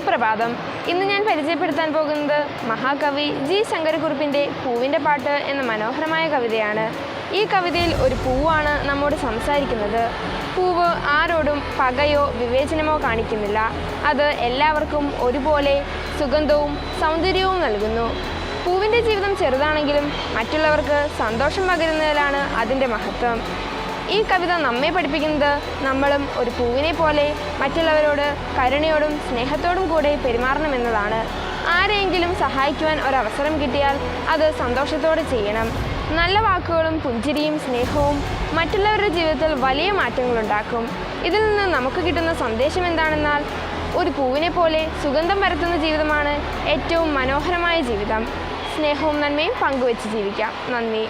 സുപ്രഭാതം. ഇന്ന് ഞാൻ പരിചയപ്പെടുത്താൻ പോകുന്നത് മഹാകവി ജി ശങ്കരക്കുറുപ്പിൻ്റെ പൂവിൻ്റെ പാട്ട് എന്ന മനോഹരമായ കവിതയാണ്. ഈ കവിതയിൽ ഒരു പൂവാണ് നമ്മോട് സംസാരിക്കുന്നത്. പൂവ് ആരോടും പകയോ വിവേചനമോ കാണിക്കുന്നില്ല. അത് എല്ലാവർക്കും ഒരുപോലെ സുഗന്ധവും സൗന്ദര്യവും നൽകുന്നു. പൂവിൻ്റെ ജീവിതം ചെറുതാണെങ്കിലും മറ്റുള്ളവർക്ക് സന്തോഷം പകരുന്നതിലാണ് അതിൻ്റെ മഹത്വം. ഈ കവിത നമ്മെ പഠിപ്പിക്കുന്നത് നമ്മളും ഒരു പൂവിനെ പോലെ മറ്റുള്ളവരോട് കരുണയോടും സ്നേഹത്തോടും കൂടെ പെരുമാറണമെന്നതാണ്. ആരെയെങ്കിലും സഹായിക്കുവാൻ ഒരവസരം കിട്ടിയാൽ അത് സന്തോഷത്തോടെ ചെയ്യണം. നല്ല വാക്കുകളും പുഞ്ചിരിയും സ്നേഹവും മറ്റുള്ളവരുടെ ജീവിതത്തിൽ വലിയ മാറ്റങ്ങളുണ്ടാക്കും. ഇതിൽ നിന്ന് നമുക്ക് കിട്ടുന്ന സന്ദേശം എന്താണെന്നാൽ, ഒരു പൂവിനെ പോലെ സുഗന്ധം പരത്തുന്ന ജീവിതമാണ് ഏറ്റവും മനോഹരമായ ജീവിതം. സ്നേഹവും നന്മയും പങ്കുവെച്ച് ജീവിക്കാം. നന്ദി.